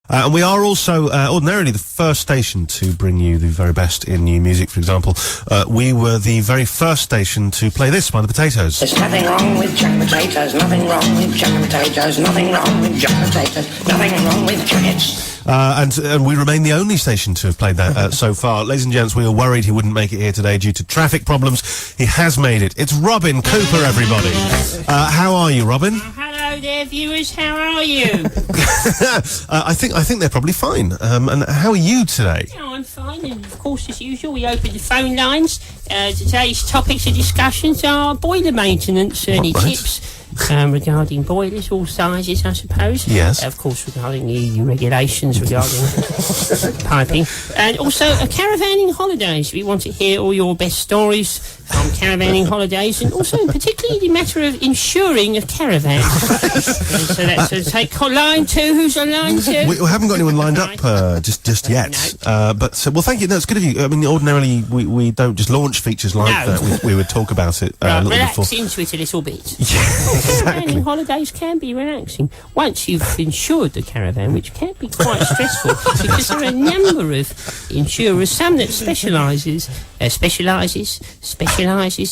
And we are also ordinarily the first station to bring you the very best in new music. For example, we were the very first station to play this by the Potatoes. There's nothing wrong with jack potatoes, nothing wrong with jack potatoes, nothing wrong with jack potatoes, nothing wrong with jackets. And we remain the only station to have played that so far. Ladies and gents, we were worried he wouldn't make it here today due to traffic problems. He has made it. It's Robin Cooper, everybody. How are you, Robin? Hello there, viewers. How are you? I think they're probably fine. And how are you today? Oh, I'm fine. And of course, as usual, we open the phone lines. Today's topics of discussions are boiler maintenance. Any tips? Regarding boilers, all sizes, I suppose. Yes. Of course, regarding EU regulations regarding piping. And also, caravanning holidays. We want to hear all your best stories from caravanning holidays, and also particularly the matter of insuring a caravan. So that's take line 2. Who's on line 2? We haven't got anyone lined up just yet. No. But well, thank you. No, it's good of you. I mean, ordinarily we don't just launch features like that. We would talk about it a little relax before. Into it a little bit. Yeah. Caravanning holidays can be relaxing once you've insured the caravan, which can be quite stressful because there are a number of insurers, some that specialises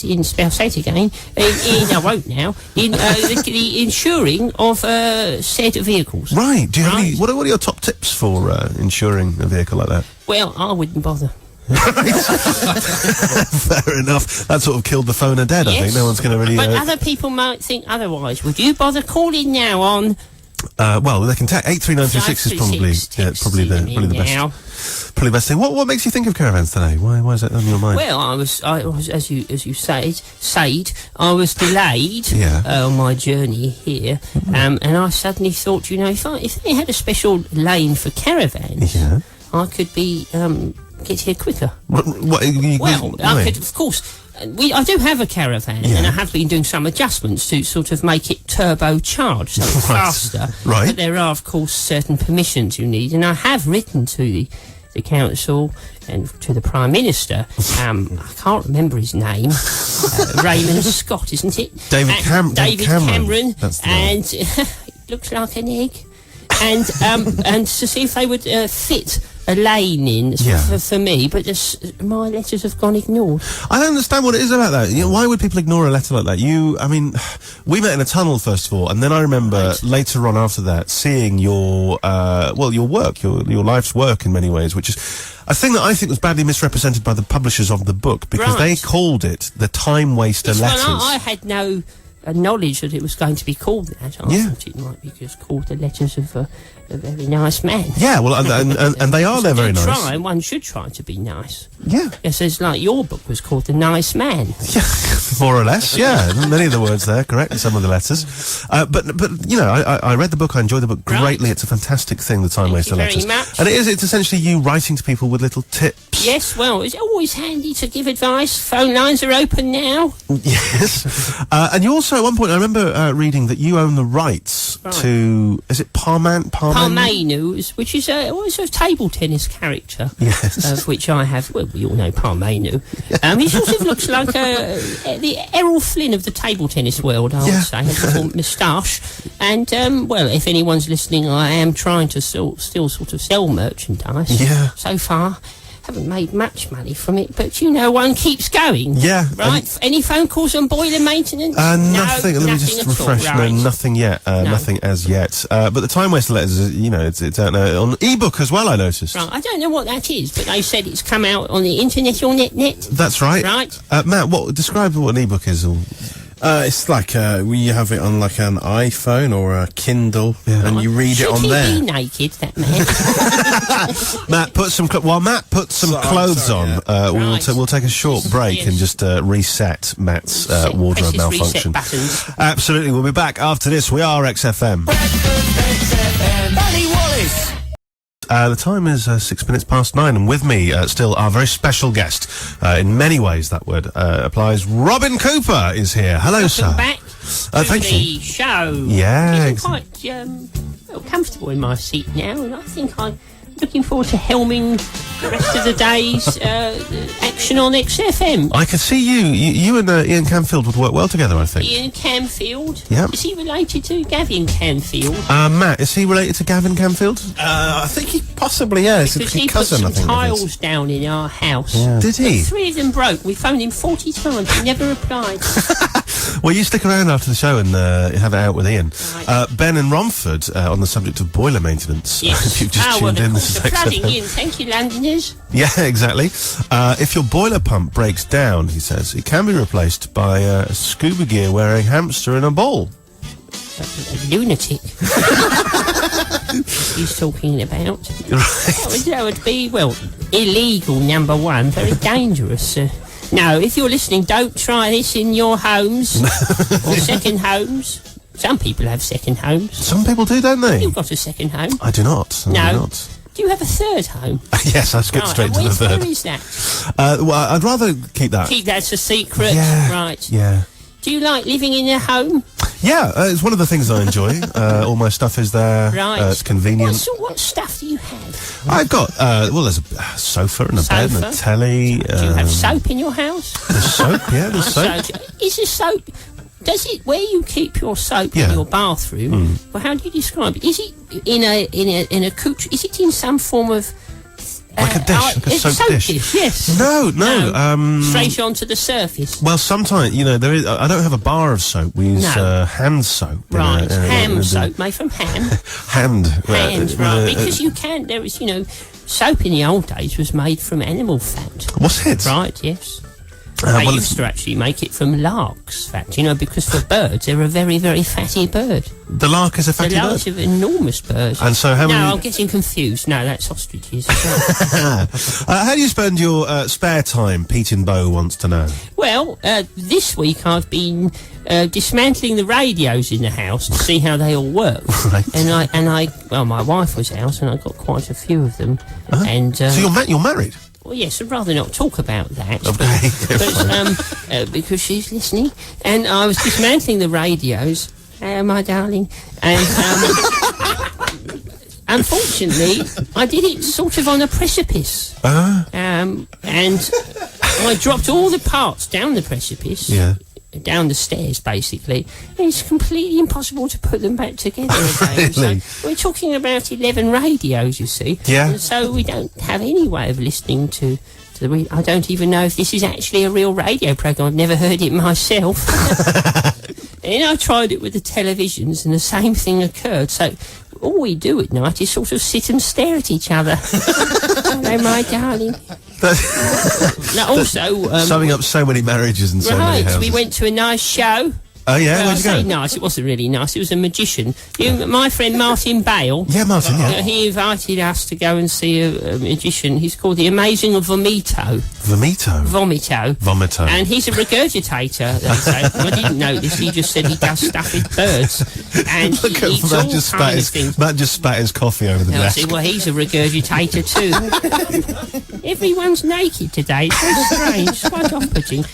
in, I'll say it again, I won't now, in the insuring of said vehicles. Right. Do you have any, what are your top tips for insuring a vehicle like that? Well, I wouldn't bother. Fair enough. That sort of killed the phone dead. Yes. I think no one's going to really. But other people might think otherwise. Would you bother calling now on? Well, they can take 83936 is probably the best. Probably the best thing. What makes you think of caravans today? Why is that on your mind? Well, I was as you said, I was delayed on my journey here, and I suddenly thought, if they had a special lane for caravans, I could be. Get here quicker. I could, of course. I do have a caravan, and I have been doing some adjustments to sort of make it turbocharged, so it's faster. Right. But there are, of course, certain permissions you need, and I have written to the council and to the Prime Minister. I can't remember his name. Raymond Scott, isn't it? David Cameron. That's the and it looks like an egg. And to see if they would fit a lane in for me, but my letters have gone ignored. I don't understand what it is about that. Why would people ignore a letter like that? We met in a tunnel first of all, and then I remember later on after that seeing your work, your life's work in many ways, which is a thing that I think was badly misrepresented by the publishers of the book, because they called it the time waster letters. Well, I had no knowledge that it was going to be called that. I thought it might be just called the letters of a very nice man. Yeah, well, and they are. They're very nice. One should try to be nice. Yeah. Yes, it's like your book was called The Nice Man. Yeah, more or less. Yeah, many of the words there correct, and some of the letters. But I read the book. I enjoyed the book greatly. It's a fantastic thing, the time waster letters. Very much. And it's essentially you writing to people with little tips. Yes, well, it's always handy to give advice. Phone lines are open now. Yes. And you also, at one point, I remember reading that you own the rights to, is it Parmenu, which is a table tennis character. Yes. Of which I have, well, we all know Parmenu. He sort of looks like the Errol Flynn of the table tennis world, I would say. Has a little moustache. And, if anyone's listening, I am trying to still sort of sell merchandise. Yeah. So far. Haven't made much money from it, but one keeps going. Yeah. Right? Any phone calls on boiler maintenance? Nothing. No, Let me just refresh. Right. No, nothing yet. Nothing as yet. But the time waster letters, it's out now on ebook as well, I noticed. Right. I don't know what that is, but they said it's come out on the internet or net. That's right. Right. Matt, describe what an ebook is. It's like you have it on like an iPhone or a Kindle, and you read it on there. Should he be naked, that man? Matt, put some clothes on. We'll take a short break and just reset Matt's wardrobe malfunction. Absolutely, we'll be back after this. We are XFM. Wallace. The time is 6 minutes past 9, and with me still our very special guest. In many ways that word applies. Robin Cooper is here. Hello, sir. Welcome back to thank the you. show. Yeah. I'm quite comfortable in my seat now, and I think I looking forward to helming the rest of the day's action on XFM. I can see you and Ian Camfield would work well together, I think. Ian Camfield? Yep. Is he related to Gavin Camfield? Matt, is he related to Gavin Camfield? I think he possibly is. Because It's he a cousin, put I some think. tiles down in our house. Yeah. Did he? 3 of them broke. We phoned him 40 times. He never replied. Well, you stick around after the show and have it out with Ian. Right. Ben in Romford, on the subject of boiler maintenance. Yes. If you've just tuned in, this is the flooding XFM. in. Thank you, Londoners. Yeah, exactly. If your boiler pump breaks down, he says, it can be replaced by a scuba gear wearing hamster in a bowl. A lunatic. He's talking about. That would be, well, illegal, number one, very dangerous. No, if you're listening, don't try this in your homes or second homes. Some people have second homes. Some people do, don't they? You've got a second home. I do not. I No. do not. Do you have a third home? Yes, I skip straight to the third. Where is that? Well, I'd rather keep that. Keep that a secret. Yeah. Right. Yeah. Do you like living in a home? Yeah, it's one of the things I enjoy. All my stuff is there. Right. It's convenient. What stuff do you have? I've got, there's a sofa and a bed and a Sofa? telly. Do you have soap in your house? There's soap, yeah, there's soap. Is the soap... Does it, where you keep your soap in your bathroom, well, how do you describe it? Is it in a couch? Is it in some form of... Like a dish, like a soap dish. Yes. No. Straight onto the surface. Well, sometimes, there is... I don't have a bar of soap. We use hand soap. Right, ham soap, made from ham. Hand. Hands, right. Because you can, there is, soap in the old days was made from animal fat. Was it? Right, yes. They used to actually make it from lark's fat, because for birds, they're a very, very fatty bird. The lark is a fatty The bird? lark's an enormous bird. And so how many... No, I'm getting confused. No, that's ostriches as well. How do you spend your spare time? Pete in Bow wants to know. Well, this week I've been dismantling the radios in the house to see how they all work. Right. And I, my wife was out and I got quite a few of them. And So you're married? well, yes, I'd rather not talk about that. Okay. But because she's listening. And I was dismantling the radios, my darling. And unfortunately, I did it sort of on a precipice. And I dropped all the parts down the precipice. Yeah. Down the stairs, basically. And it's completely impossible to put them back together again. Really? So we're talking about 11 radios, you see. Yeah. And so we don't have any way of listening to the... I don't even know if this is actually a real radio programme. I've never heard it myself. And I tried it with the televisions and the same thing occurred. So all we do at night is sort of sit and stare at each other. Hello, my darling. Now, also... summing up so many marriages and so many houses. We went to a nice show. Oh, yeah? I Where'd you say go? nice, it wasn't really nice. It was a magician. My friend Martin Bale. Yeah, Martin, yeah. He invited us to go and see a magician. He's called the Amazing Vomito. Vomito. And he's a regurgitator, they say. I didn't know this. He just said he does stuff with birds. And Look he at eats Matt all just kind of things. Matt just spat his coffee over the And I desk. said, well, he's a regurgitator too. Everyone's naked today. It's very strange. It's quite off-putting.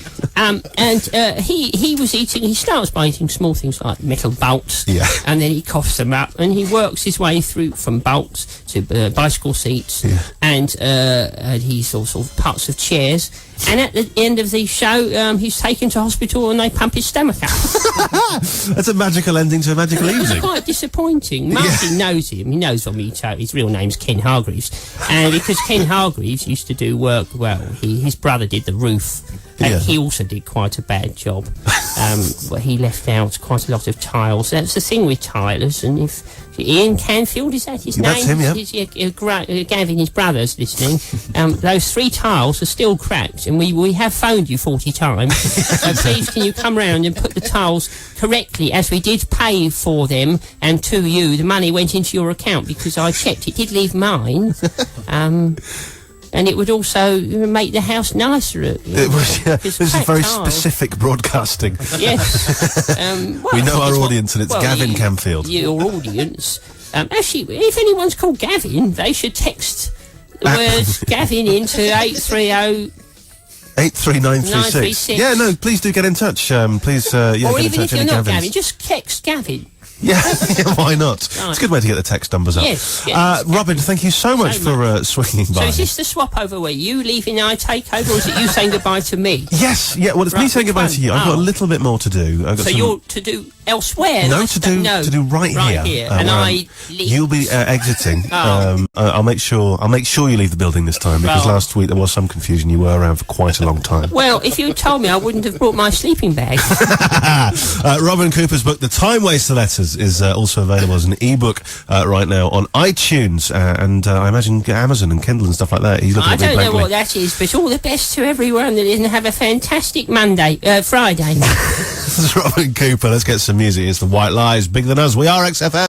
He was eating... He starts by eating small things like metal bolts. Yeah. And then he coughs them up. And he works his way through from bolts to bicycle seats. Yeah. And he's also parts of chairs. And at the end of the show, he's taken to hospital and they pump his stomach up. That's a magical ending to a magical It was evening. quite disappointing. Martin knows him. He knows Vomito. His real name's Ken Hargreaves. And because Ken Hargreaves used to do work, his brother did the roof. And he also did quite a bad job. But he left out quite a lot of tiles. That's the thing with tilers. And if Ian Canfield, is that his name? That's him, yeah. Gavin, his brother's listening. Those 3 tiles are still cracked. And we have phoned you 40 times. So please, can you come round and put the tiles correctly, as we did pay for them, and to you, the money went into your account, because I checked, it did leave mine. And it would also make the house nicer. This is very specific broadcasting. Yes. We know our audience, and it's Gavin Camfield. Your audience. Actually, if anyone's called Gavin, they should text the word Gavin into 830... 83936. Yeah, no, please do get in touch. Please, or get in even touch. if you're not Gavin, just text Gavin. Yeah, why not? It's a good way to get the text numbers up. Yes. Robin, thank you so much for swinging by. So is this the swap over where you leaving and I take over, or is it you saying goodbye to me? Yes, yeah, well, it's me saying goodbye to you. I've got a little bit more to do. I've got so you're to do elsewhere? No, to do right here. And I leave. You'll be exiting. I'll make sure you leave the building this time, because last week there was some confusion. You were around for quite a long time. Well, if you told me, I wouldn't have brought my sleeping bag. Robin Cooper's book, The Time Waster Letters, is also available as an ebook right now on iTunes and I imagine Amazon and Kindle and stuff like that. He's looking I at me don't know blankly. what that is, but all the best to everyone that didn't have a fantastic Friday. This is Robin Cooper. Let's get some music. It's The White Lies, Bigger Than Us. We are XFM.